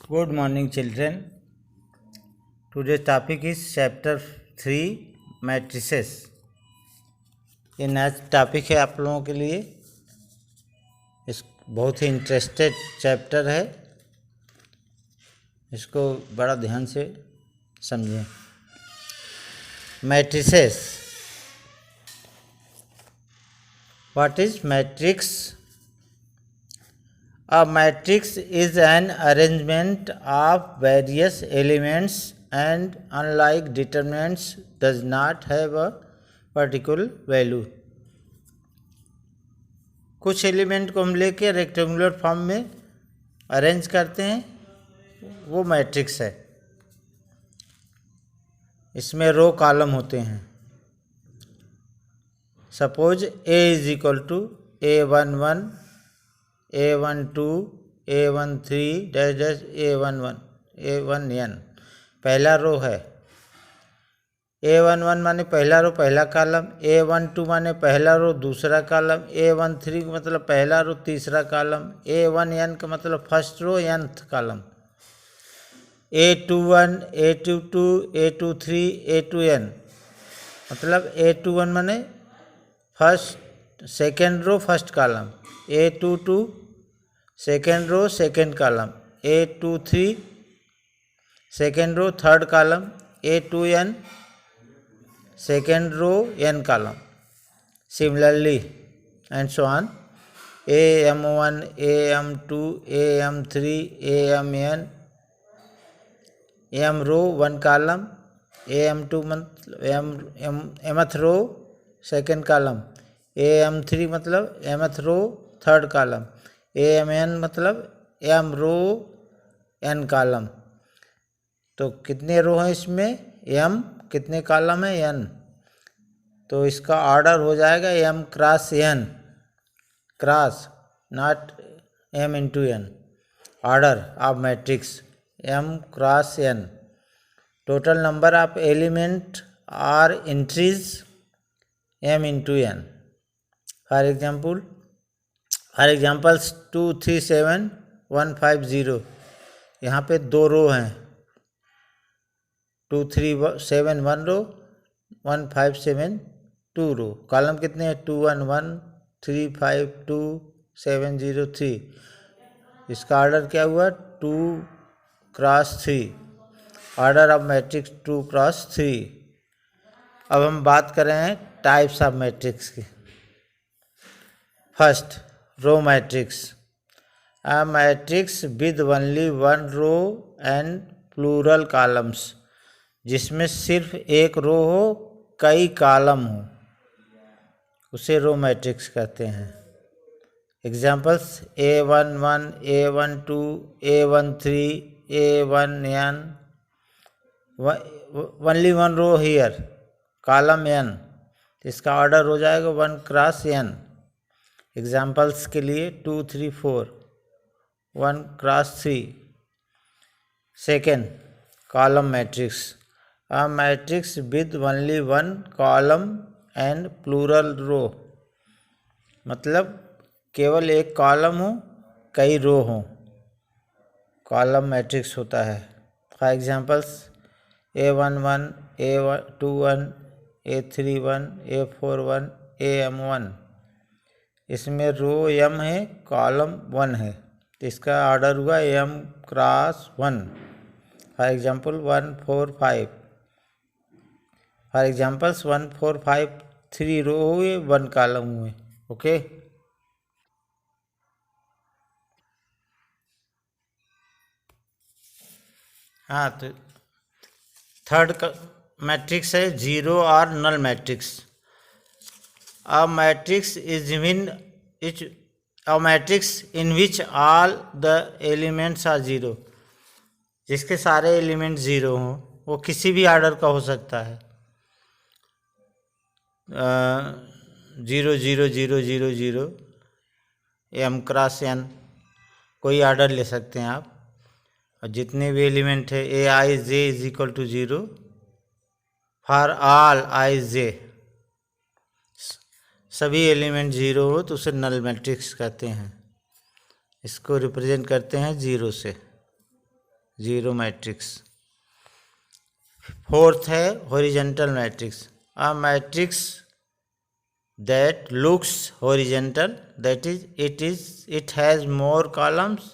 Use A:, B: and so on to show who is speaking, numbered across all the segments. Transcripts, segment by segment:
A: Good morning, children. Today's topic is chapter 3 matrices. ये नया topic है आप लोगों के लिए। इस बहुत ही इंटरेस्टेड चैप्टर है, इसको बड़ा ध्यान से समझें। Matrices. What is matrix? A matrix is an arrangement of various elements and, unlike determinants, does not have a particular value. कुछ एलिमेंट को हम लेके रेक्टेंगुलर फॉर्म में अरेंज करते हैं, वो मैट्रिक्स है। इसमें रो कॉलम होते हैं। Suppose A is equal to A11, A12, A13 dash dash A11, A1n पहला रो है। A11 माने पहला रो पहला कॉलम, A12 माने पहला रो दूसरा कॉलम, A13 का मतलब पहला रो तीसरा कॉलम, A1n का मतलब first row nth column, A21, A22, A23, A2n मतलब A21 माने first second row first column, A22 second row second column, A23 second row third column, A2n second row n column. Similarly and so on, AM1, AM2, AM3, AMn m row one column, AM2 मतलब mth row second column, AM3 मतलब mth row third column, AMn मतलब m row n column. तो कितने रो हैं इसमें? m कितने column है? n। तो इसका ऑर्डर हो जाएगा m cross n, cross not m into n। Order of matrix m cross n। Total number of element are entries m into n। For examples 2, 3, 7, 1, 5, 0। यहाँ पे दो रो हैं, 2, 3, 7 1 रो, 1, 5, 7 2 रो। कॉलम कितने हैं? 2, 1, 1, 3, 5, 2, 7, 0, 3। इसका ऑर्डर क्या हुआ? 2 cross 3। Order of matrix 2 cross 3। अब हम बात कर रहे हैं टाइप्स ऑफ मैट्रिक्स की। First, row matrix. A matrix with only one row and plural columns, जिसमें सिर्फ एक रो हो कई कॉलम हो, उसे रो मैट्रिक्स कहते हैं। Examples A11, A12, A13, A1n, only one row here, column n, इसका ऑर्डर हो जाएगा 1 क्रॉस n। एग्जाम्पल्स के लिए 2, 3, 4, 1 cross 3। Second, column matrix. A matrix with only one column and plural row, मतलब केवल एक कॉलम हो कई रो हो, कॉलम मैट्रिक्स होता है। For examples A11, A21, A31, A41, AM1। इसमें रो m है, कॉलम 1 है, तो इसका ऑर्डर हुआ m cross 1। For example 1, 4, 5। For examples 1, 4, 5 3 रो हुए, 1 कॉलम हुए। ओके। हाँ, तो थर्ड मैट्रिक्स है जीरो और null matrix. A matrix in which all the elements are zero, जिसके सारे एलिमेंट ज़ीरो हों, वो किसी भी ऑर्डर का हो सकता है। 0, 0, 0, 0, 0, m क्रॉस n, कोई ऑर्डर ले सकते हैं आप। और जितने भी एलिमेंट है Aij is equal to 0 for all Ij, सभी एलिमेंट ज़ीरो हो तो उसे नल मैट्रिक्स कहते हैं। इसको रिप्रेजेंट करते हैं 0 से। Zero matrix. फोर्थ है horizontal matrix, a matrix that looks horizontal, that is it has more columns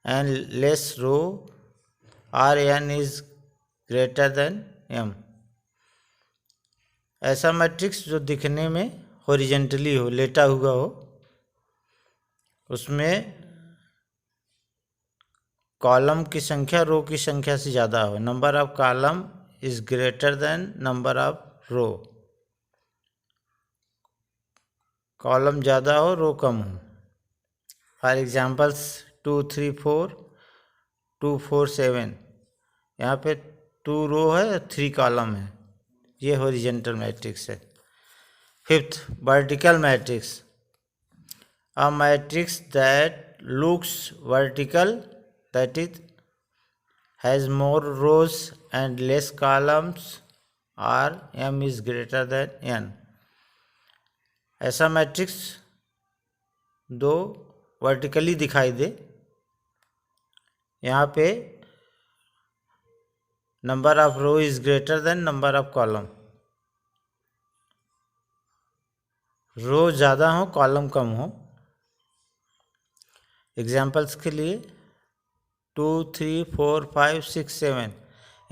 A: and less row, or n is greater than m। ऐसा मैट्रिक्स जो दिखने में हॉरिजेंटली हो, लेटा हुआ हो, उसमें कॉलम की संख्या रो की संख्या से ज़्यादा हो, number of column is greater than number of row, column ज़्यादा हो रो कम हो। फॉर एग्जाम्पल्स 2 3 4 2 4 7, यहाँ पे 2 रो है और 3 कॉलम है, ये हॉरिजेंटल मैट्रिक्स है। Fifth vertical matrix, a matrix that looks vertical, that is has more rows and less columns, और m is greater than n। ऐसा मैट्रिक्स दो वर्टिकली दिखाई दे, यहाँ पे number of row is greater than number of column, row ज़्यादा हो column कम हो। एग्जाम्पल्स के लिए 2 3 4 5 6 7,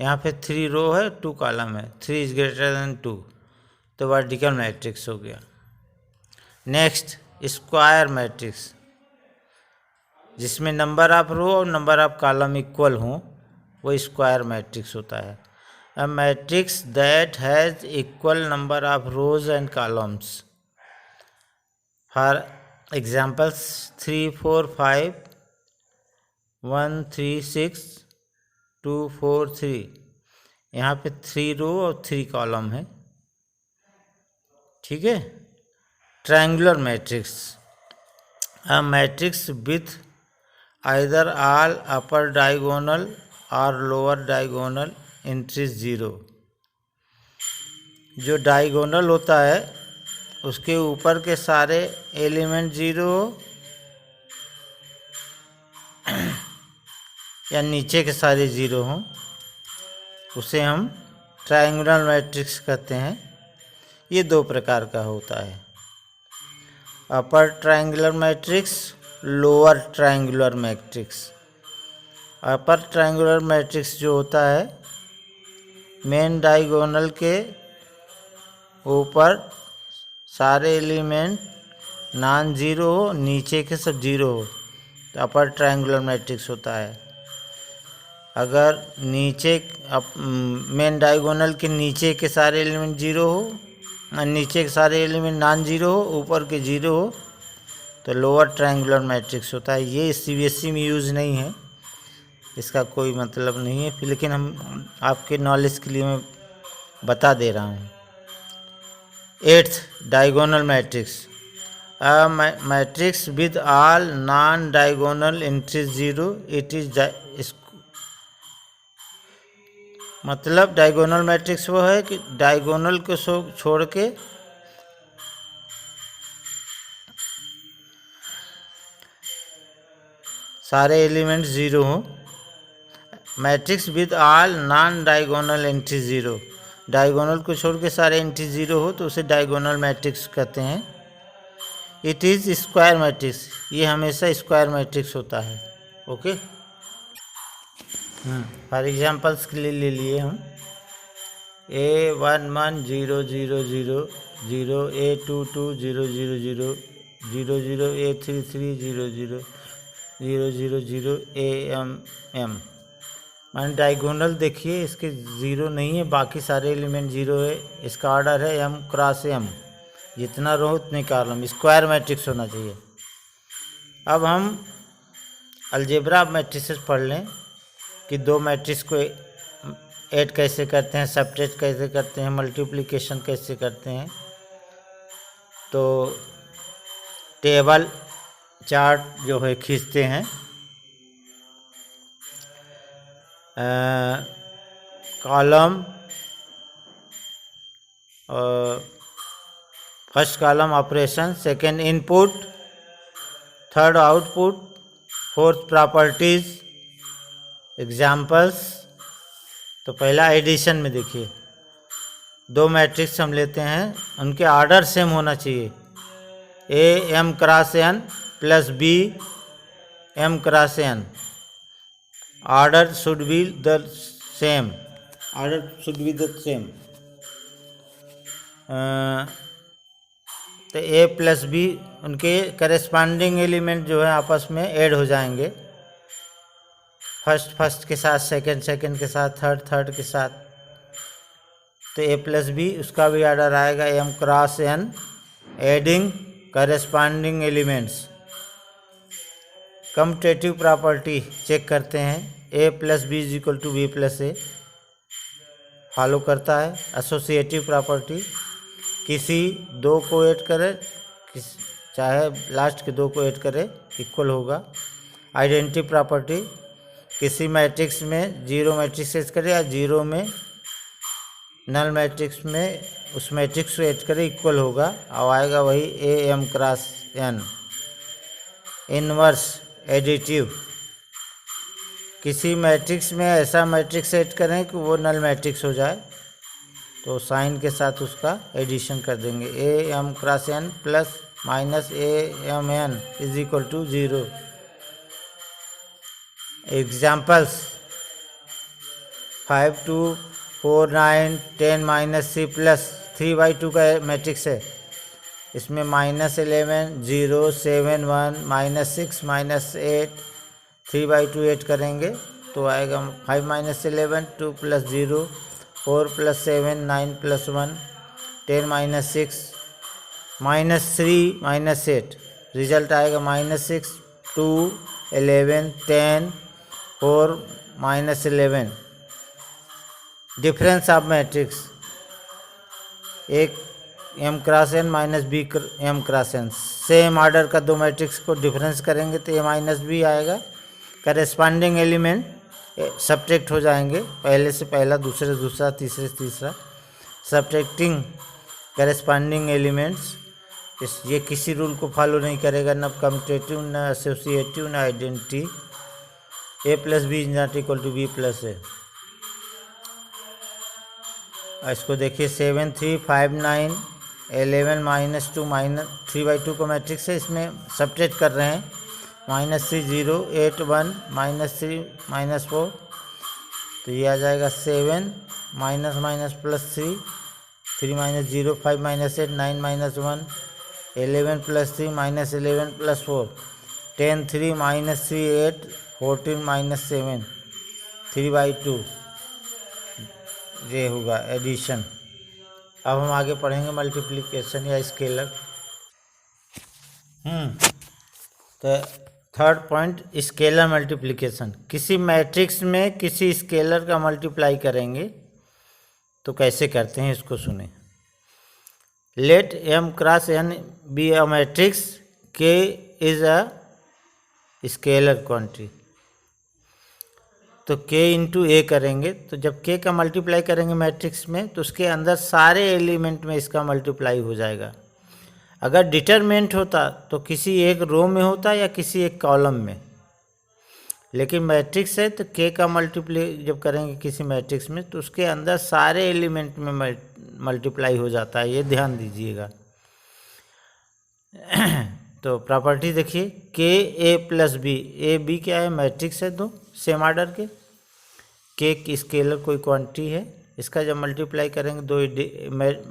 A: यहाँ पे 3 रो है 2 कॉलम है, 3 इज ग्रेटर देन 2, तो वर्टिकल मैट्रिक्स हो गया। नेक्स्ट स्क्वायर मैट्रिक्स, जिसमें नंबर ऑफ रो और नंबर ऑफ कॉलम इक्वल हों, वो स्क्वायर मैट्रिक्स होता है। अ matrix that has equal number of rose and columns. For examples 3 4 5 1 3 6 2 4 3, यहाँ पे 3 रो और 3 कॉलम है, ठीक है। Triangular matrix, a matrix with either all upper diagonal और लोअर डायगोनल एंट्रीज जीरो। जो डायगोनल होता है उसके ऊपर के सारे एलिमेंट जीरो हो या नीचे के सारे जीरो हों, उसे हम ट्रायंगुलर मैट्रिक्स कहते हैं। ये दो प्रकार का होता है, upper triangular matrix, lower triangular matrix. Upper triangular matrix जो होता है, मेन डायगोनल के ऊपर सारे एलिमेंट नॉन जीरो हो, नीचे के सब जीरो हो, तो अपर ट्रायंगुलर मैट्रिक्स होता है। अगर नीचे मेन डायगोनल के नीचे के सारे एलिमेंट जीरो हो और नीचे के सारे एलिमेंट नॉन जीरो हो, ऊपर के जीरो हो, तो लोअर ट्रायंगुलर मैट्रिक्स होता है। ये सीबीएसई में यूज़ नहीं है, इसका कोई मतलब नहीं है, लेकिन हम आपके नॉलेज के लिए मैं बता दे रहा हूँ। Eighth diagonal matrix, a matrix with all non diagonal entries zero, it is मतलब डायगोनल मैट्रिक्स वो है कि डायगोनल को छोड़ के सारे एलिमेंट ज़ीरो हों। Matrix with all non diagonal entry zero, diagonal को छोड़ के सारे एंट्री ज़ीरो हो तो उसे डायगोनल मैट्रिक्स कहते हैं। इट इज़ स्क्वायर मैट्रिक्स, ये हमेशा स्क्वायर मैट्रिक्स होता है। ओके, फॉर एग्जांपल्स के लिए ले लिए हम A1 1 0 0 0 0, A2 2 0 0 0 0 0, A3 3 0 0 0 0 0, AM। मान डायगोनल देखिए इसके ज़ीरो नहीं है, बाकी सारे एलिमेंट ज़ीरो है, इसका ऑर्डर है M क्रॉस M, जितना रो उतने कॉलम, स्क्वायर मैट्रिक्स होना चाहिए। अब हम अलजेब्रा मैट्रिसेस पढ़ लें कि दो मैट्रिक्स को ऐड कैसे करते हैं, सब्ट्रैक्ट कैसे करते हैं, मल्टीप्लिकेशन कैसे करते हैं। तो टेबल चार्ट जो है खींचते हैं, column, first column operation, second input, third output, fourth properties, examples. तो पहला एडिशन में देखिए, दो मैट्रिक्स हम लेते हैं, उनके ऑर्डर सेम होना चाहिए। A M cross N plus B M cross N, order should be the same, order should be the same. तो ए प्लस बी उनके करेस्पॉन्डिंग एलिमेंट जो है आपस में ऐड हो जाएंगे, फर्स्ट के साथ, सेकंड के साथ, थर्ड के साथ। तो ए प्लस बी उसका भी ऑर्डर आएगा M cross N, adding corresponding elements. Commutative property check करते हैं, A plus B is equal to B plus A follow करता है। एसोसिएटिव प्रॉपर्टी, किसी दो को ऐड करे, चाहे लास्ट के दो को ऐड करे इक्वल होगा। आइडेंटिटी प्रॉपर्टी, किसी मैट्रिक्स में जीरो मैट्रिक्स ऐड करे या जीरो में नल मैट्रिक्स में उस मैट्रिक्स को ऐड करे इक्वल होगा, और आएगा वही A M cross N. Inverse additive, किसी मैट्रिक्स में ऐसा मैट्रिक्स ऐड करें कि वो नल मैट्रिक्स हो जाए, तो साइन के साथ उसका एडिशन कर देंगे। A M cross N plus minus A M N is equal to 0। Examples 5 2 4 9 10 minus C plus 3/2 का मैट्रिक्स है, इसमें -11 0 7 1 -6 -8 3/2 ऐड करेंगे तो आएगा 5 - 11 2 + 0 4 + 7 9 + 1 10 - 6 -3 -8, रिजल्ट आएगा -6 2 11 10 4 -11। डिफरेंस ऑफ मैट्रिक्स, एक M cross N minus B M cross N, same order का दो मैट्रिक्स को डिफरेंस करेंगे तो ए माइनस बी आएगा। करेस्पॉन्डिंग एलिमेंट सब्ट्रैक्ट हो जाएंगे, पहले से पहला, दूसरे से दूसरा, तीसरे से तीसरा। सब्ट्रैक्टिंग करेस्पॉन्डिंग एलिमेंट्स, ये किसी रूल को फॉलो नहीं करेगा, न कम्यूटेटिव, न एसोसिएटिव, न identity. A plus B is not equal to B plus A. इसको देखिए 7 3 5 9 11 -2 -3/2 का मैट्रिक्स है, इसमें सब्ट्रैक्ट कर रहे हैं। -3 0 8 1 -3 -4, तो ये आ जाएगा 7 -3 3 - 0 5 -8 9 -1 11 + 3 -11 + 4 10 3 -3 8 14 -7 3/2, ये होगा एडिशन। अब हम आगे पढ़ेंगे मल्टीप्लिकेशन या स्केलर। तो थर्ड पॉइंट, स्केलर मल्टीप्लिकेशन। किसी मैट्रिक्स में किसी स्केलर का मल्टीप्लाई करेंगे तो कैसे करते हैं, इसको सुने। Let M cross N be a matrix, K is a scalar quantity. तो k इंटू ए करेंगे, तो जब k का मल्टीप्लाई करेंगे मैट्रिक्स में तो उसके अंदर सारे एलिमेंट में इसका मल्टीप्लाई हो जाएगा। अगर डिटरमिनेंट होता तो किसी एक रो में होता या किसी एक कॉलम में, लेकिन मैट्रिक्स है तो k का मल्टीप्लाई जब करेंगे किसी मैट्रिक्स में तो उसके अंदर सारे एलिमेंट में मल्टीप्लाई हो जाता है, ये ध्यान दीजिएगा। तो प्रॉपर्टी देखिए, के A plus B, A B क्या है, मैट्रिक्स है, दो सेम ऑर्डर के। के स्केलर कोई क्वांटिटी है, इसका जब मल्टीप्लाई करेंगे दो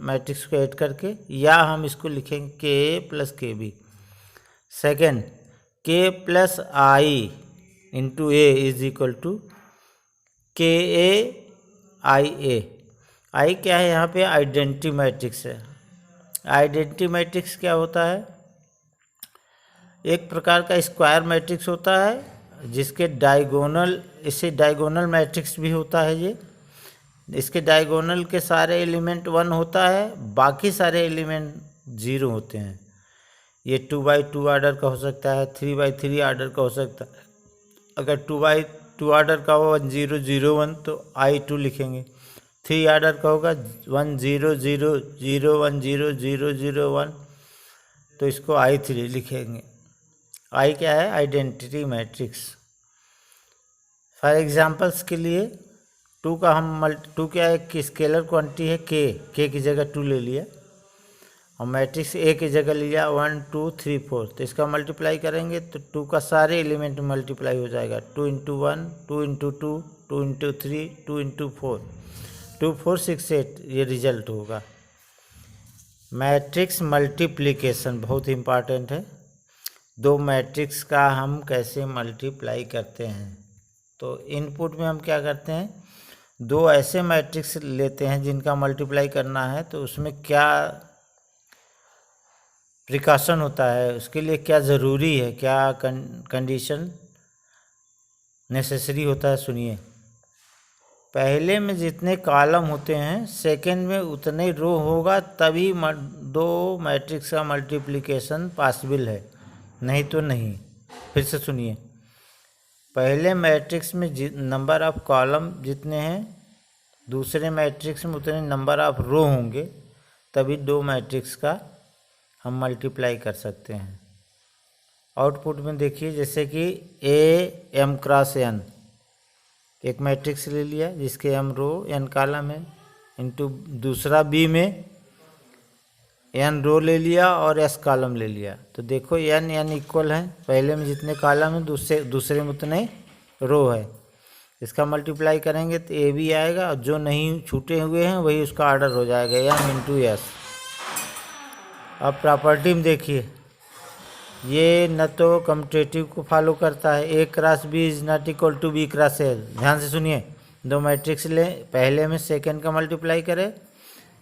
A: मैट्रिक्स को ऐड करके, या हम इसको लिखेंगे K A plus K B. Second, K plus I into A is equal to K A I A. I क्या है यहाँ पे, आइडेंटिटी मैट्रिक्स है। आइडेंटिटी मैट्रिक्स क्या होता है, एक प्रकार का स्क्वायर मैट्रिक्स होता है जिसके डायगोनल, इसे डायगोनल मैट्रिक्स भी होता है ये। इसके डायगोनल के सारे एलिमेंट 1 होता है, बाकी सारे एलिमेंट 0 होते हैं। ये 2/2 ऑर्डर का हो सकता है, 3/3 ऑर्डर का हो सकता है। अगर 2/2 ऑर्डर का हो 1 0 0 1 तो I2 लिखेंगे। 3 ऑर्डर का होगा 1 0 0 0 1 0 0 0 1, तो इसको I3 लिखेंगे। आई क्या है, आइडेंटिटी मैट्रिक्स। फॉर एग्जांपल्स के लिए टू का टू क्या एक स्केलर क्वांटिटी है, के की जगह 2 ले लिया और मैट्रिक्स ए की जगह लिया 1 2 3 4, तो इसका मल्टीप्लाई करेंगे तो 2 का सारे एलिमेंट मल्टीप्लाई हो जाएगा। 2 इंटू 1, 2 इंटू 2, 2 इंटू 3, 2 इंटू 4, 2 4 6 8, ये रिजल्ट होगा। मैट्रिक्स मल्टीप्लिकेशन बहुत इंपॉर्टेंट है। दो मैट्रिक्स का हम कैसे मल्टीप्लाई करते हैं, तो इनपुट में हम क्या करते हैं, दो ऐसे मैट्रिक्स लेते हैं जिनका मल्टीप्लाई करना है, तो उसमें क्या प्रिकॉशन होता है, उसके लिए क्या ज़रूरी है, क्या कंडीशन नेसेसरी होता है, सुनिए। पहले में जितने कॉलम होते हैं सेकंड में उतने रो होगा, तभी दो मैट्रिक्स का मल्टीप्लिकेशन पॉसिबल है, नहीं तो नहीं। फिर से सुनिए, पहले मैट्रिक्स में नंबर ऑफ कॉलम जितने हैं, दूसरे मैट्रिक्स में उतने नंबर ऑफ रो होंगे, तभी दो मैट्रिक्स का हम मल्टीप्लाई कर सकते हैं। आउटपुट में देखिए, जैसे कि ए एम क्रॉस एन, एक मैट्रिक्स ले लिया जिसके एम रो एन कॉलम है, इंटू दूसरा बी में एन रो ले लिया और एस कॉलम ले लिया, तो देखो एन एन इक्वल है, पहले में जितने कॉलम है दूसरे में उतने रो है। इसका मल्टीप्लाई करेंगे तो ए भी आएगा और जो नहीं छूटे हुए हैं वही उसका ऑर्डर हो जाएगा, एम इंटू एस। अब प्रॉपर्टी में देखिए, ये न तो कम्यूटेटिव को फॉलो करता है, A cross B is not equal to B cross A. ध्यान से सुनिए, दो मैट्रिक्स लें, पहले में सेकंड का मल्टीप्लाई करें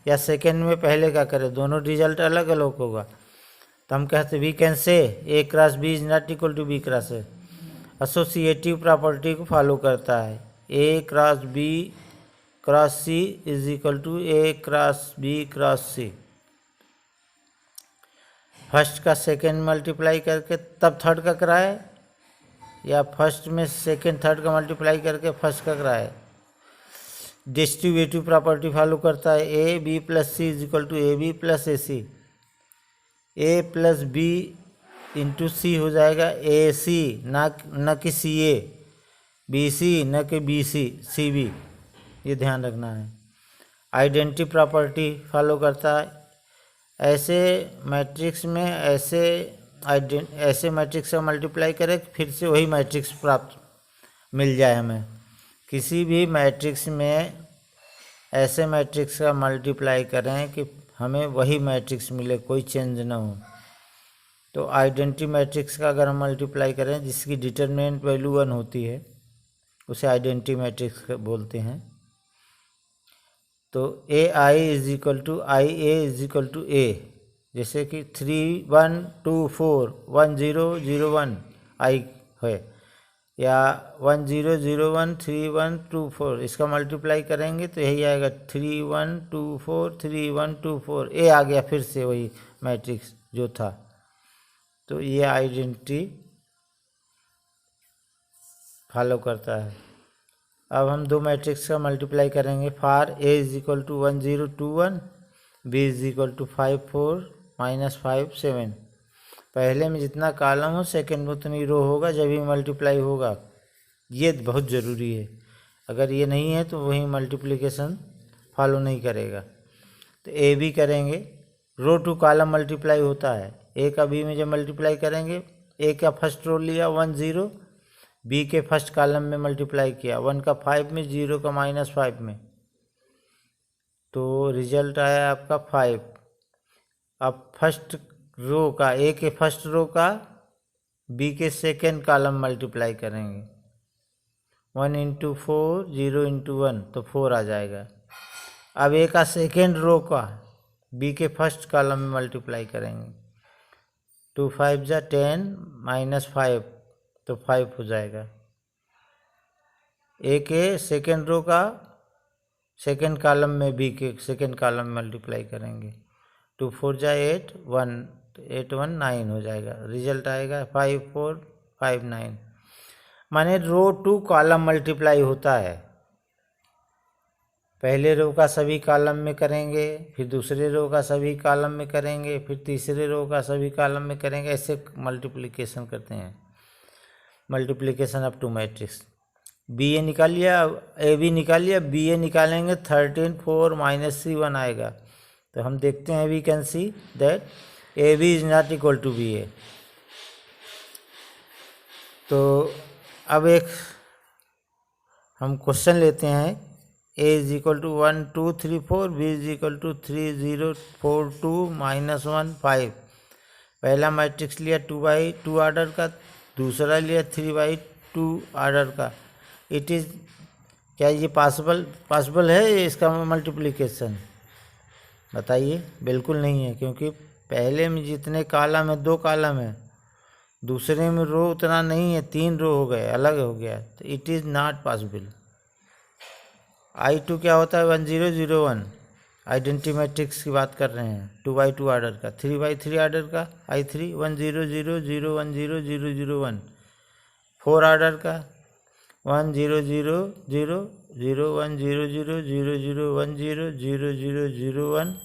A: या सेकंड में पहले का करें, दोनों रिजल्ट अलग अलग होगा। तो हम कहते we can say A cross B is not equal to B cross A. Associative property को फॉलो करता है, A cross B cross C is equal to A cross B cross C. First का सेकंड मल्टीप्लाई करके तब third का कराए, या first में सेकंड थर्ड का मल्टीप्लाई करके फर्स्ट का कराए। डिस्ट्रीब्यूटिव प्रॉपर्टी फॉलो करता है, A B plus C is equal to A B plus A C. A plus B into सी हो जाएगा ए सी, न कि सी ए, बी सी न कि बी सी, सी बी, ये ध्यान रखना है। आइडेंटिटी प्रॉपर्टी फॉलो करता है, ऐसे मैट्रिक्स में ऐसे मैट्रिक्स का मल्टीप्लाई करें फिर से वही मैट्रिक्स प्राप्त मिल जाए हमें। किसी भी मैट्रिक्स में ऐसे मैट्रिक्स का मल्टीप्लाई करें कि हमें वही मैट्रिक्स मिले, कोई चेंज ना हो। तो आइडेंटिटी मैट्रिक्स का अगर हम मल्टीप्लाई करें जिसकी डिटरमिनेंट वैल्यू 1 होती है, उसे आइडेंटिटी मैट्रिक्स बोलते हैं। तो A I is equal to I A is equal to A, जैसे कि 3 1 2 4 1 0 0 1 आई है, या 1 0 0 1 3 1 2 4, इसका मल्टीप्लाई करेंगे तो यही आएगा 3 1 2 4 3 1 2 4, ए आ गया फिर से वही मैट्रिक्स जो था। तो ये आइडेंटिटी फॉलो करता है। अब हम दो मैट्रिक्स का मल्टीप्लाई करेंगे, for A is equal to 1 0 2 1, B is equal to 5 4 minus 5 7। पहले में जितना कॉलम हो सेकंड में उतनी रो होगा जब भी मल्टीप्लाई होगा, ये बहुत ज़रूरी है। अगर ये नहीं है तो वही मल्टीप्लिकेशन फॉलो नहीं करेगा। तो ए बी करेंगे, रो टू कॉलम मल्टीप्लाई होता है, ए का बी में जब मल्टीप्लाई करेंगे, ए का फर्स्ट रो लिया 1 0, बी के फर्स्ट कॉलम में मल्टीप्लाई किया, 1 का 5 में, 0 का -5 में, तो रिजल्ट आया आपका 5। अब फर्स्ट रो का, ए के फर्स्ट रो का बी के सेकेंड कॉलम मल्टीप्लाई करेंगे, 1 इंटू 4 0 इंटू 1, तो 4 आ जाएगा। अब ए का सेकेंड रो का बी के फर्स्ट कॉलम में मल्टीप्लाई करेंगे, 2 5 जा 10 -5, तो 5 हो जाएगा। ए के सेकेंड रो का सेकेंड कॉलम में बी के सेकेंड कॉलम में मल्टीप्लाई करेंगे, 2 4 जा 8 1, तो 8 1 9 हो जाएगा। रिजल्ट आएगा 5 4 5 9। माने रो टू कॉलम मल्टीप्लाई होता है, पहले रो का सभी कॉलम में करेंगे, फिर दूसरे रो का सभी कॉलम में करेंगे, फिर तीसरे रो का सभी कॉलम में करेंगे, ऐसे मल्टीप्लिकेशन करते हैं, multiplication of two matrix. B A निकाल लिया, ए बी निकाल लिया, बी ए निकालेंगे 13 4 माइनस सी 1 आएगा। तो हम देखते हैं we can see that A B is not equal to B A. तो अब एक हम क्वेश्चन लेते हैं, A is equal to 1 2 3 4, B is equal to 3 0 4 2 minus 1 5। पहला मैट्रिक्स लिया 2/2 आर्डर का, दूसरा लिया 3/2 आर्डर का। इट इज़, क्या ये पॉसिबल है इसका मल्टीप्लिकेशन? बताइए। बिल्कुल नहीं है, क्योंकि पहले में जितने कॉलम है 2 कॉलम है, दूसरे में रो उतना नहीं है, 3 रो हो गए, अलग हो गया। तो it is not possible. I2 क्या होता है? 1 0 0 1। आइडेंटिटी मैट्रिक्स की बात कर रहे हैं, 2/2 आर्डर का। 3/3 आर्डर का I3 1 0 0 0 1 0 0 0 1। 4 आर्डर का 1 0 0 0 0 1 0 0 0 0 1 0 0 0 0 1।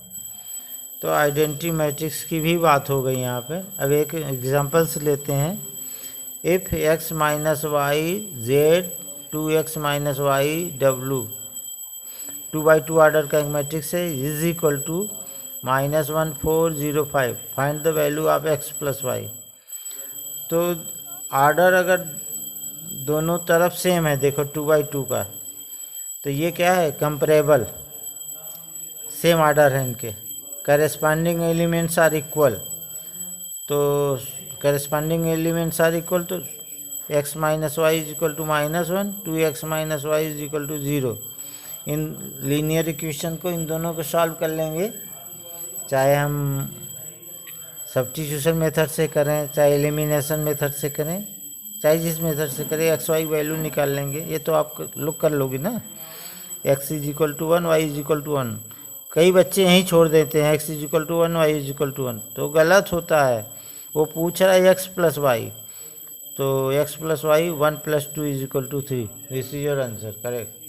A: तो आइडेंटिटी मैट्रिक्स की भी बात हो गई यहाँ पे। अब एक एग्जांपल्स लेते हैं। If x minus Y Z 2x minus Y W 2/2 order का एक मैट्रिक्स है, is equal to -1 4 0 5। Find the value of x plus Y. तो आर्डर अगर दोनों तरफ सेम है, देखो 2/2 का, तो ये क्या है? कंपेरेबल, सेम आर्डर है इनके। Corresponding elements are equal. तो करेस्पॉन्डिंग एलिमेंट्स आर इक्वल, तो x minus Y is equal to -1, 2x minus Y is equal to 0। इन लीनियर इक्वेशन को, इन दोनों को सॉल्व कर लेंगे, चाहे हम सब्स्टिट्यूशन मेथड से करें, चाहे एलिमिनेशन मेथड से करें, चाहे जिस मेथड से करें, एक्स वाई वैल्यू निकाल लेंगे। ये तो आप लोग कर लोगे ना। x is equal to 1, Y is equal to 1। कई बच्चे यहीं छोड़ देते हैं, x is equal to 1, Y is equal to 1। तो गलत होता है। वो पूछ रहा है x प्लस वाई, तो x plus Y 1 + 2 is equal to 3। This is your answer, correct.